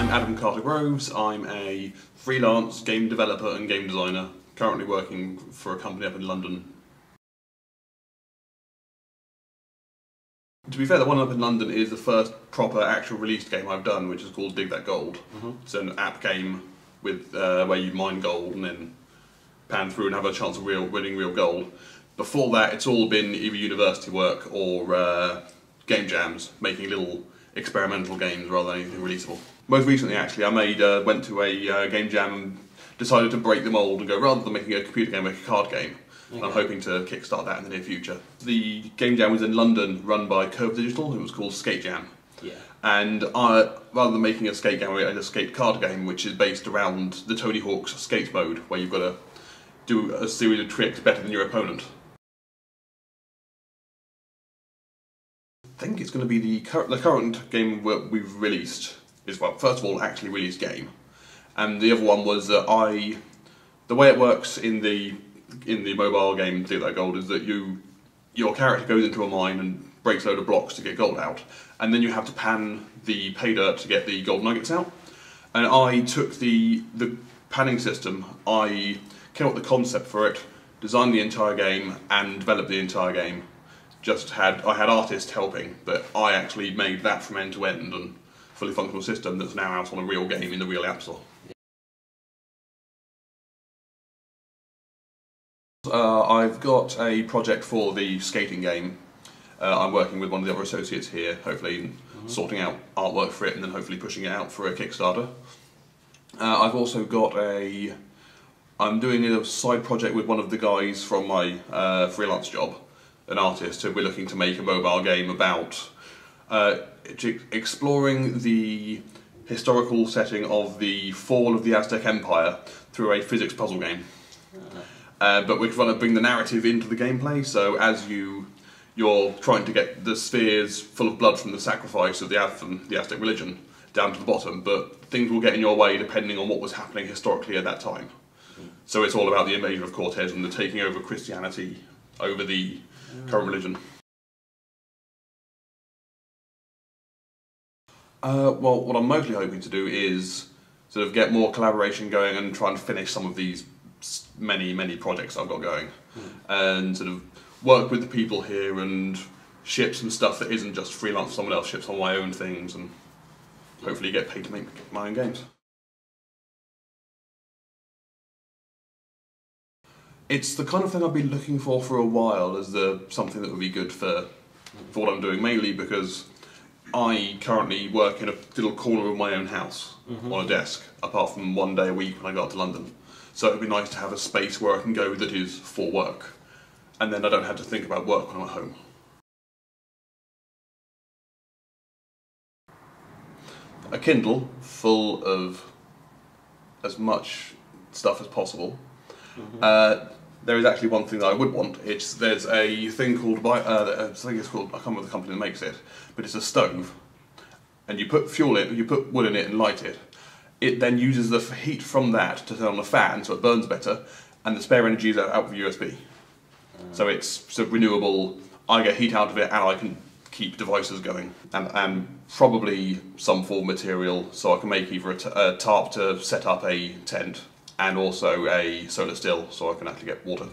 I'm Adam Carter-Groves. I'm a freelance game developer and game designer, currently working for a company up in London. To be fair, the one up in London is the first proper actual released game I've done, which is called Dig That Gold. It's an app game with where you mine gold and then pan through and have a chance of winning real gold. Before that, it's all been either university work or game jams, making little experimental games rather than anything releasable. Most recently, actually, I went to a game jam and decided to break the mould and go, rather than making a computer game, make a card game. Okay. I'm hoping to kickstart that in the near future. The game jam was in London, run by Curve Digital. It was called Skate Jam. Yeah. And rather than making a skate game, I made a skate card game, which is based around the Tony Hawk's skate mode, where you've got to do a series of tricks better than your opponent. I think it's going to be the current game we've released is, well, first of all, actually released game, and the other one was that the way it works in the mobile game Dig That Gold is that your character goes into a mine and breaks a load of blocks to get gold out, and then you have to pan the pay dirt to get the gold nuggets out. And I took the panning system, I came up with the concept for it, designed the entire game, and developed the entire game. I had artists helping, but I actually made that from end to end and fully functional system that's now out on a real game in the real App Store. I've got a project for the skating game. I'm working with one of the other associates here, hopefully sorting out artwork for it and then hopefully pushing it out for a Kickstarter. I've also got I'm doing a side project with one of the guys from my freelance job, an artist, who we're looking to make a mobile game about exploring the historical setting of the fall of the Aztec Empire through a physics puzzle game. But we're trying to bring the narrative into the gameplay, so as you're trying to get the spheres full of blood from the sacrifice of the Aztec religion down to the bottom, but things will get in your way depending on what was happening historically at that time. So it's all about the invasion of Cortez and the taking over of Christianity over the current religion. Well, what I'm mostly hoping to do is sort of get more collaboration going and try and finish some of these many projects I've got going, and sort of work with the people here and ship some stuff that isn't just freelance for someone else, ship some of my own things, and hopefully get paid to make my own games. It's the kind of thing I've been looking for a while as something that would be good for what I'm doing, mainly because I currently work in a little corner of my own house on a desk, apart from one day a week when I go up to London. So it'd be nice to have a space where I can go that is for work, and then I don't have to think about work when I'm at home. A Kindle full of as much stuff as possible. There is actually one thing that I would want. There's a thing called I think it's called, I can't remember the company that makes it, but it's a stove, and you put fuel in, you put wood in it and light it. It then uses the heat from that to turn on the fan, so it burns better, and the spare energy is out with USB. So it's sort of renewable. I get heat out of it, and I can keep devices going, and probably some form of material, so I can make either a tarp to set up a tent, and also a solar still, so I can actually get water.